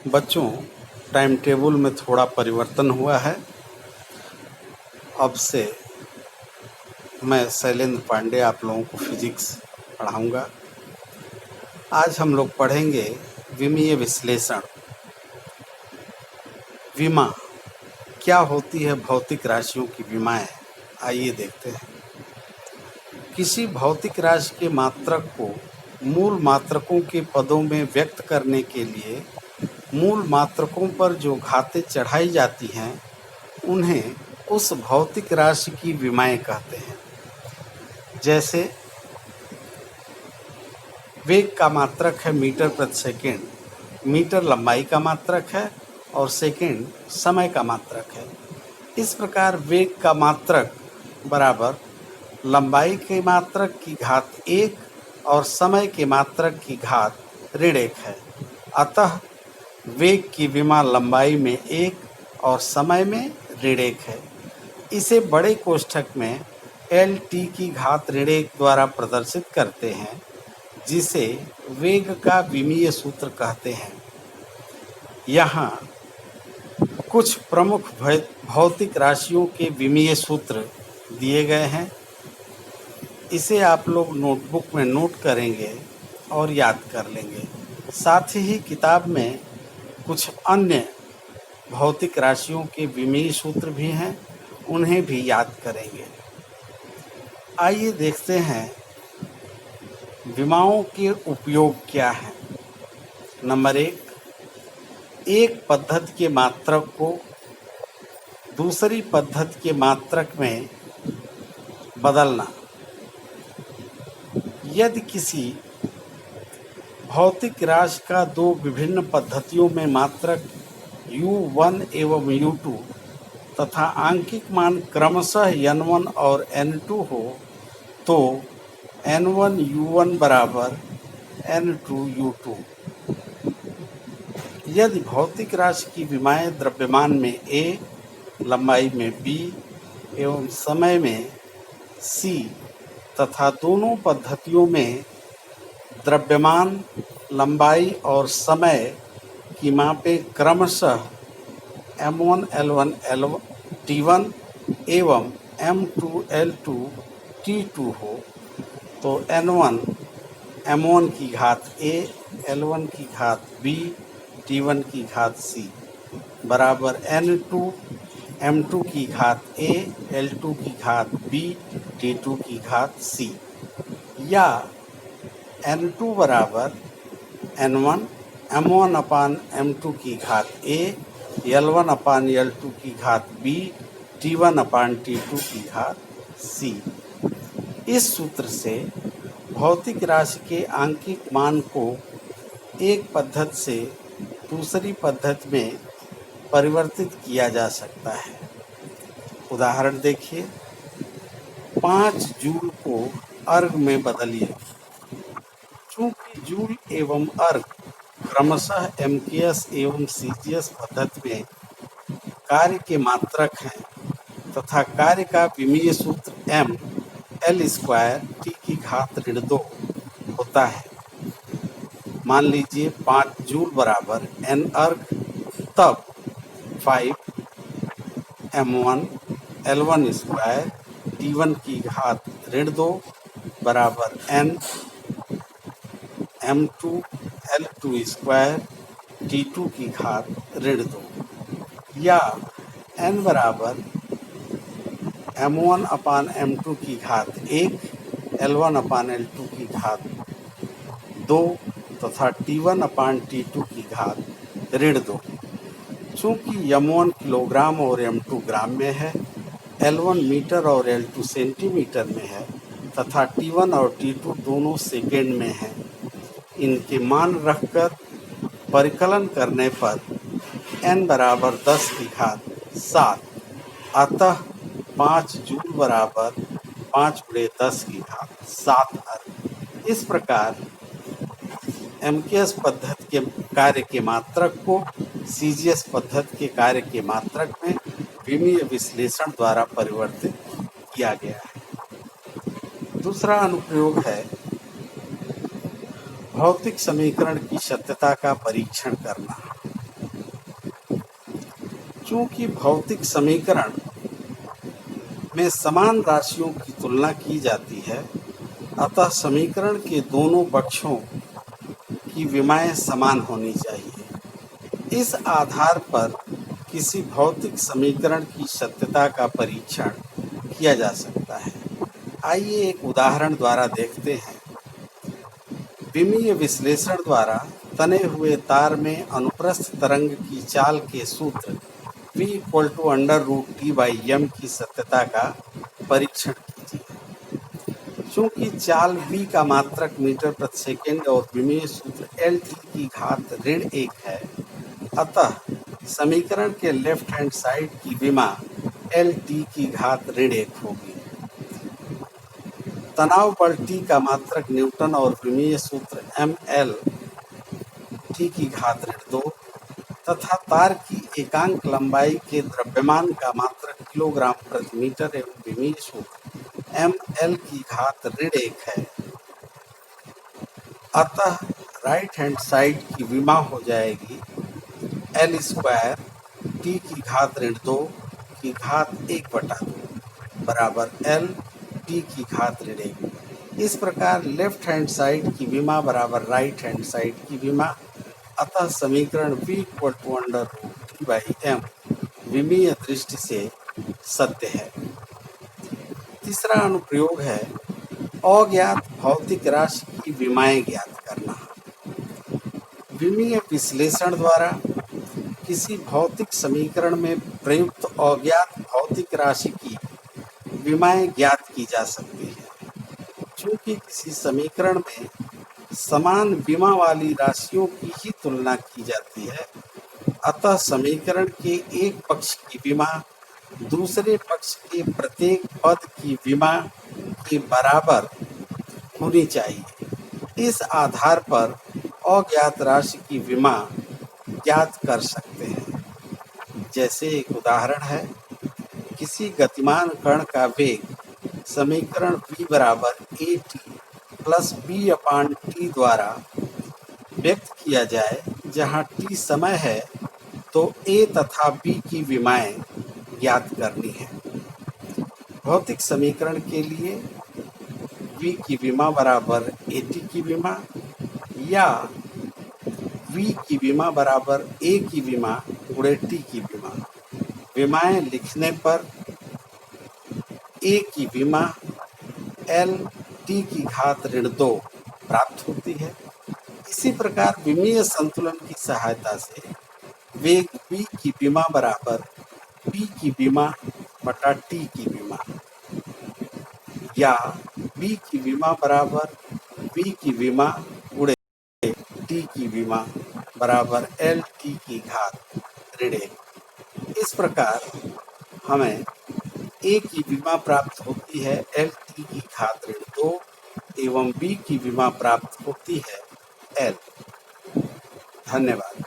बच्चों, time table में थोड़ा परिवर्तन हुआ है। अब से मैं शैलेंद्र पांडे आप लोगों को फिजिक्स पढ़ाऊंगा। आज हम लोग पढ़ेंगे विमीय विश्लेषण। विमा क्या होती है? भौतिक राशियों की विमाएं। आइए देखते हैं। किसी भौतिक राशि के मात्रक को मूल मात्रकों के पदों में व्यक्त करने के लिए मूल मात्रकों पर जो घातें चढ़ाई जाती हैं उन्हें उस भौतिक राशि की विमाएं कहते हैं। जैसे वेग का मात्रक है मीटर प्रति सेकेंड, मीटर लंबाई का मात्रक है और सेकेंड समय का मात्रक है। इस प्रकार वेग का मात्रक बराबर लंबाई के मात्रक की घात 1 और समय के मात्रक की घात ऋण 1 है। अतः वेग की विमा लंबाई में 1 और समय में ऋण 1 है। इसे बड़े कोष्ठक में LT की घात ऋण 1 द्वारा प्रदर्शित करते हैं, जिसे वेग का विमीय सूत्र कहते हैं। यहाँ कुछ प्रमुख भौतिक राशियों के विमीय सूत्र दिए गए हैं। इसे आप लोग नोटबुक में नोट करेंगे और याद कर लेंगे। साथ ही किताब में कुछ अन्य भौतिक राशियों के विमीय सूत्र भी हैं, उन्हें भी याद करेंगे। आइए देखते हैं विमाओं के उपयोग क्या हैं। नंबर 1, एक पद्धति के मात्रक को दूसरी पद्धति के मात्रक में बदलना। यदि किसी भौतिक राशि का दो विभिन्न पद्धतियों में मात्रक U1 एवं U2 तथा आंकिक मान क्रमशः N1 और N2 हो तो N1 U1 बराबर N2 U2। यदि भौतिक राशि की विमाएं द्रव्यमान में A, लंबाई में B एवं समय में C तथा दोनों पद्धतियों में द्रव्यमान, लंबाई और समय की मापें क्रमशः M1 L1 T1 एवं M2 L2 T2 हो तो N1 M1 की घात A, L1 की घात B, T1 की घात C बराबर N2 M2 की घात A, L2 की घात B, T2 की घात C, या N2 बराबर N1 M1 अपान M2 की घात A, L1 अपान L2 की घात B, T1 अपान T2 की घात C। इस सूत्र से भौतिक राशि के आंकिक मान को एक पद्धति से दूसरी पद्धति में परिवर्तित किया जा सकता है। उदाहरण देखिए, 5 जूल को अर्ग में बदलिए। चूंकि जूल एवं अर्ग क्रमशः MKS एवं CGS पद्धति में कार्य के मात्रक हैं तथा कार्य का विमीय सूत्र M L स्क्वायर T की घात ऋण 2 होता है। मान लीजिए 5 जूल बराबर N अर्ग, तब 5 M1 L1 स्क्वायर T1 की घात ऋण 2 बराबर N M2 L2 square T2 की घात ऋण 2, या N बराबर M1 अपान M2 की घात 1, L1 अपान L2 की घात 2 तथा T1 अपान T2 की घात ऋण 2। चूँकि M1 किलोग्राम और M2 ग्राम में है, L1 मीटर और L2 सेंटीमीटर में है तथा T1 और T2 दोनों सेकेंड में है, इनके मान रखकर परिकलन करने पर N बराबर 10 की घात 7, अतः 5 जूल बराबर 5 × 10 की घात 7 अर्ग। इस प्रकार MKS पद्धति के कार्य के मात्रक को CGS पद्धति के कार्य के मात्रक में विमीय विश्लेषण द्वारा परिवर्तित किया गया है। दूसरा अनुप्रयोग है भौतिक समीकरण की सत्यता का परीक्षण करना। चूंकि भौतिक समीकरण में समान राशियों की तुलना की जाती है, अतः समीकरण के दोनों पक्षों की विमाएं समान होनी चाहिए। इस आधार पर किसी भौतिक समीकरण की सत्यता का परीक्षण किया जा सकता है। आइए एक उदाहरण द्वारा देखते हैं। विमीय विश्लेषण द्वारा तने हुए तार में अनुप्रस्थ तरंग की चाल के सूत्र v √T/m की सत्यता का परीक्षण कीजिए। चूंकि चाल v का मात्रक मीटर प्रति सेकंड और विमीय सूत्र Lt की घात ऋण 1 है, अतः समीकरण के लेफ्ट हैंड साइड की विमा Lt की घात ऋण 1 होगी। तनाव बल T का मात्रक न्यूटन और विमीय सूत्र mL T की घात ऋण 2 तथा तार की एकांक लंबाई के द्रव्यमान का मात्रक किलोग्राम प्रति मीटर एवं विमीय सूत्र mL की घात ऋण 1 है, अतः राइट हैंड साइड की विमा हो जाएगी L² T की घात ऋण 2 की घात 1/2 बराबर L T की घात ऋण 1। इस प्रकार लेफ्ट हैंड साइड की विमा बराबर राइट हैंड साइड की विमा, अतः समीकरण v √T/m विमीय दृष्टि से सत्य है। तीसरा अनुप्रयोग है अज्ञात भौतिक राशि की विमाएं ज्ञात करना। विमीय विश्लेषण द्वारा किसी भौतिक समीकरण में प्रयुक्त अज्ञात भौतिक राशि की विमाएं ज्ञात की जा सकती है। चूंकि किसी समीकरण में समान विमा वाली राशियों की ही तुलना की जाती है, अतः समीकरण के एक पक्ष की विमा दूसरे पक्ष के प्रत्येक पद की विमा के बराबर होनी चाहिए। इस आधार पर अज्ञात राशि की विमा ज्ञात कर सकते हैं। जैसे एक उदाहरण है, किसी गतिमान कण का वेग समीकरण v बराबर at प्लस b/t द्वारा व्यक्त किया जाए, जहाँ t समय है, तो a तथा b की विमाएं ज्ञात करनी है। भौतिक समीकरण के लिए v की विमा बराबर at की विमा या v की विमा बराबर a की विमा गुणे t की विमा। विमाएं लिखने पर a की विमा L T की घात ऋण 2 प्राप्त होती है। इसी प्रकार विमीय संतुलन की सहायता से वेग v की विमा बराबर p की विमा बटा t की विमा या b की विमा बराबर v की विमा गुणे t की विमा बराबर L T की घात ऋण 1। इस प्रकार हमें a की विमा प्राप्त होती है L T की घात ऋण 2 एवं b की विमा प्राप्त होती है L। धन्यवाद।